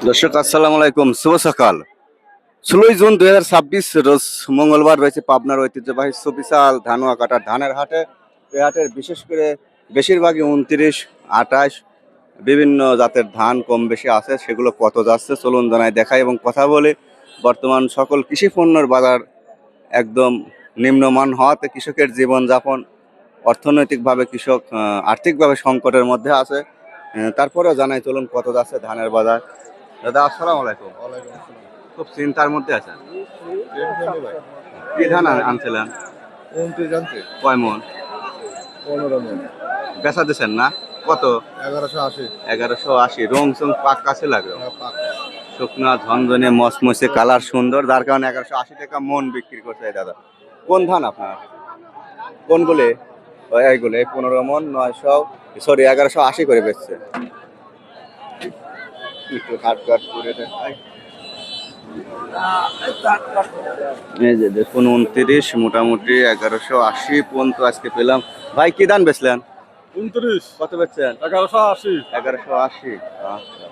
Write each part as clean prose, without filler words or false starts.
দর্শক আসসালামু আলাইকুম, শুভ সকাল। 16 জুন 2026 রোজ মঙ্গলবার রয়েছে পাবনার ঐতিহ্যবাহী সুবিশাল ধানুয়া কাটার ধানের হাটে। এই হাটের বিশেষ করে বেশিরভাগই 29, 28 বিভিন্ন জাতের ধান কম বেশি আছে, সেগুলো কত যাচ্ছে চলুন জানাই দেখাই এবং কথা বলে। বর্তমান সকল কৃষি পণ্যের বাজার একদম নিম্নমান হওয়াতে কৃষকের জীবনযাপন অর্থনৈতিকভাবে কৃষক আর্থিকভাবে সংকটের মধ্যে আছে। তারপরেও জানাই চলুন কত যাচ্ছে ধানের বাজার। দাদা আসসালামু আলাইকুম। খুব চিন্তার মধ্যে আছেন, কি ধান আনছিলেন? কয় মন? 15 মণ। বেচা দিচ্ছেন না? কত? 1180। 1180। রং চং পাক্কা আছে লাগবে, শুকনা ঝনঝনে মসমসে কালার সুন্দর, যার কারণে 1180 টাকা মন বিক্রি করছে এই দাদা। কোন ধান আপনার? কোনগুলি? এইগুলো এই 15 মন 900, সরি 1180 করে বেচছে। একটু হাট কাট করে দেখাই। এই যে দেখুন 29, মোটামুটি 1180 পর্যন্ত আজকে পেলাম। ভাই কি ধান বেচলেন? 29। কত বেচছেন? 1180। 1180। আচ্ছা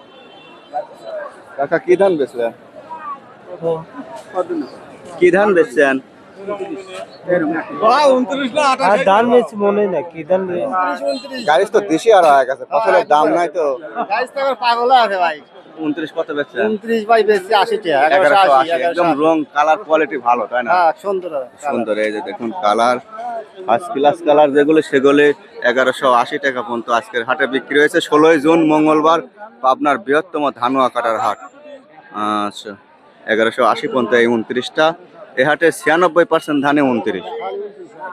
কাকা কি ধান বেচলেন? কি ধান বেচছেন? 29 না 28। ধান বেশি মনে না কি ধান গাড়ি তো দেশি আর হয়ে গেছে, ফসলের দাম নাই তো। গাইস তো পাগল আছে ভাই 29 কত বেচছেন? 29 ভাই বেশি 80 টাকা 1180। একদম রং কালার কোয়ালিটি ভালো, তাই না? হ্যাঁ সুন্দর সুন্দর। এই যে দেখুন কালার, ফার্স্ট ক্লাস কালার যেগুলো সেগুলো 1180 টাকা পর্যন্ত আজকের হাটে বিক্রি হয়েছে। 16 জুন মঙ্গলবার পাবনার বৃহত্তম ধানুয়া কাটার হাট। আচ্ছা 1180 পর্যন্ত এই 29টা। এই হাটে 96% ধানে 29,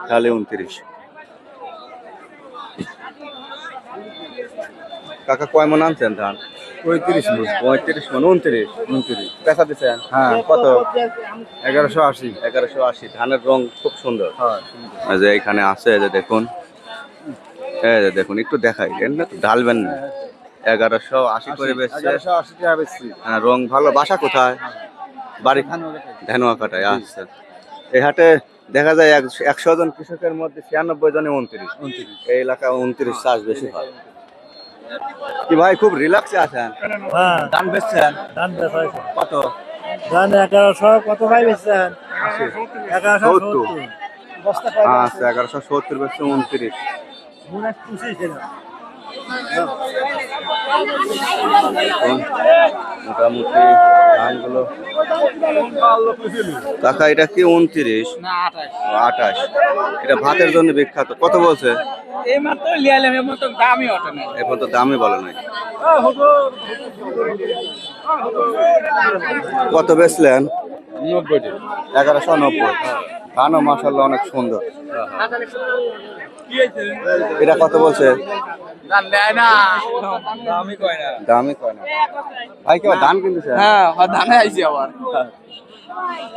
তাহলে 29। কাকা কয় মন আনছেন ধান? 35 মণ। 35 মন। 29 পেঁচা দিচ্ছেন? হ্যাঁ। কত? 1180। 1180। ধানের রং খুব সুন্দর। হ্যাঁ। এই যে এখানে আছে, এই যে দেখুন, এই যে দেখুন একটু দেখাই, না তো ঢালবেন না। 1180 করে বেচছে। 1180 টাকা বেশি। হ্যাঁ, রং ভালো। বাসা কোথায়? বাড়ি ধানুয়া কাটায়। আচ্ছা এই হাটে দেখা যায় 100 জন কৃষকের মধ্যে 96 জনে 29। এই এলাকায় 29 চাষ বেশি হয়। কি ভাই খুব রিল্যাক্সে আছেন? হ্যাঁ ধান বেচছেন ধান বেচাইছে কত? ধান 1100 কত ভাই বেচছেন? 1170 বস্তা কয় আচ্ছা 1170 বেচছে 29। মনে 25 ছিল মোটামুটি ধানগুলো। কাকা এটা কি 29 না 28? এটা ভাতের জন্য বিখ্যাত। কত বলছে? 28 এই মাত্র লিয়ালাম এই মাত্র দামই ওঠে না এখন তো দামই বলে নাই। কত বেচলেন? 90 টাকা। 1190। ধানও মাশাআল্লাহ অনেক সুন্দর। এটা কত বলছে? ধান দেয় না দামই কয় না দামই কয় না। ভাই কি ধান কিনতেছে? হ্যাঁ ধানে আইছি আবার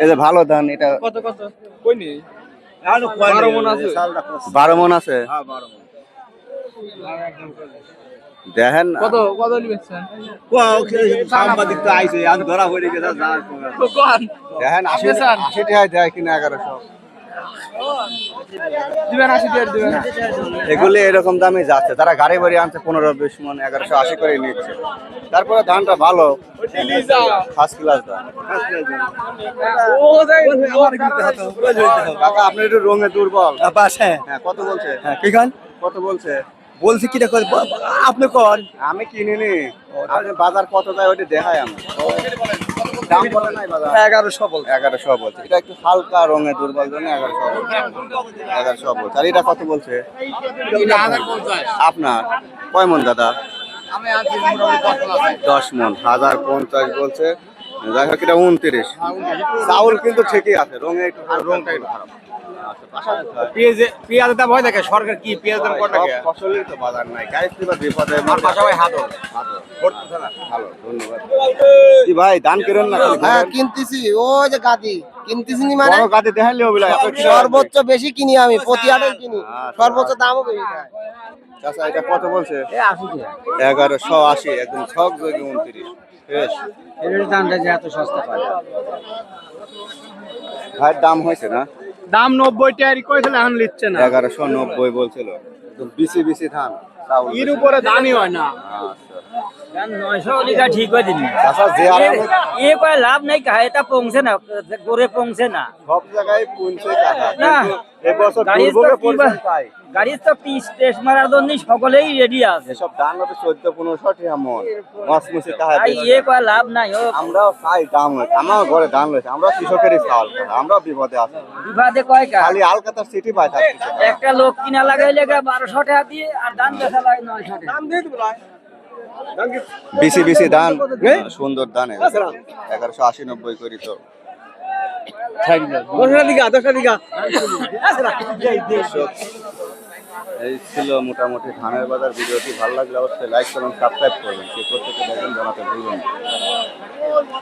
এই যে ভালো ধান, এটা কত কত কই নি 12 মণ আছে 12 মণ আছে। হ্যাঁ 12 মণ। দেখেন কত কত লিবেছেন সাংবাদিক তো আইছে আজ ধরা পড়ে গেছে যা কোন দেখেন 80 টাকায় দেয় কিনা 1100। দিবেন 80 টাকা দিবেন এগুলি এরকম দামে যাচ্ছে, তারা গাড়ি বাড়ি আনছে 15-20 মণ 1180 করে নিচ্ছে। তারপরে ধানটা ভালো, ফার্স্ট ক্লাস ধান। ও যাই কাকা আপনি একটু রঙে দুর্বল। পাশে। হ্যাঁ কত বলছে? কি খান? কত বলছে? বলছি কি দেখো আপনি কোন? আমি কিনিনি, আপনি বাজার কত যায় ওইটা দেখাই আমি। দাম বলে নাই বাজার? 1100 বল। 1100 বলছে। এটা একটু হালকা রঙে দুর্বল জন্য 1100 বলছে। 1100 বলছে। আর এটা কত বলছে? আপনার কয় মন দাদা? আমি আছি মোটামুটি 10 মন। 1050 বলছে। যাই হোক এটা 29। চাউল কিন্তু ঠিকই আছে, রঙে একটু রংটা একটু খারাপ। পেঁয়াজের দাম হয় দেখে সরকার কি পেঁয়াজ দাম কত টাকা? ফসলের তো বাজার নাই, গাড়ি বিপদে পাশাপাশি হাতল। ভালো, ধন্যবাদ। কি ভাই ধান কিনেন না? হ্যাঁ কিনতেছি ওই যে গাদি কিনতেছি নি মানে বড় গাড়ি দেখাইলে হবে না। সর্বোচ্চ বেশি কিনি আমি প্রতি হাটে কিনি সর্বোচ্চ দামও বেশি দেয় চাচা এটা কত বলছে? 80 টাকা 1180। একদম ছক যোগে 29 ফ্রেশ। এর দামটা যে এত সস্তা পায় ভাইয়ের দাম হয়েছে না? দাম 90 টাকা কইছিল এখন লিখছে না 1190 বলছিল। একদম বিসি বিসি ধান, চাউল এর বেশি। উপরে দামই হয় না আচ্ছা নয়শো লিখা ঠিক হয়ে দিন চাচা যে আরামে এ কয় লাভ নাই কাহে এটা পৌঁছে না করে পৌঁছে না সব জায়গায় পুনছে চাচা না। এবছর গাড়ির তো দুর্ভোগে কি পড়ছেন বা- তাই গাড়ির তো টেস্ট মারার জন্য সকলেই রেডি আছে এসব দাম হবে 14-15 টাকা মন মসমসি তাহা তাই এ কয় লাভ নাই ও আমরাও চাই দাম হয়েছে আমার ঘরে দাম হয়েছে আমরা কৃষকেরই চাল আমরাও বিপদে আছি বিবাদে কয় কা খালি আলকাতার সিটি পাই থাকছে একটা লোক কিনা লাগাইলে 1200 টাকা দিয়ে আর দাম বেচা লাগে 900 টাকা বেশি বেশি ধান সুন্দর ধান 1180-90 করি তো দর্শক, এই ছিল মোটামুটি ধানের বাজার। ভিডিওটি ভালো লাগলে অবশ্যই লাইক করুন, সাবস্ক্রাইব করবেন, কে প্রত্যেকে দেখেন জানাতে ভুলবেন না।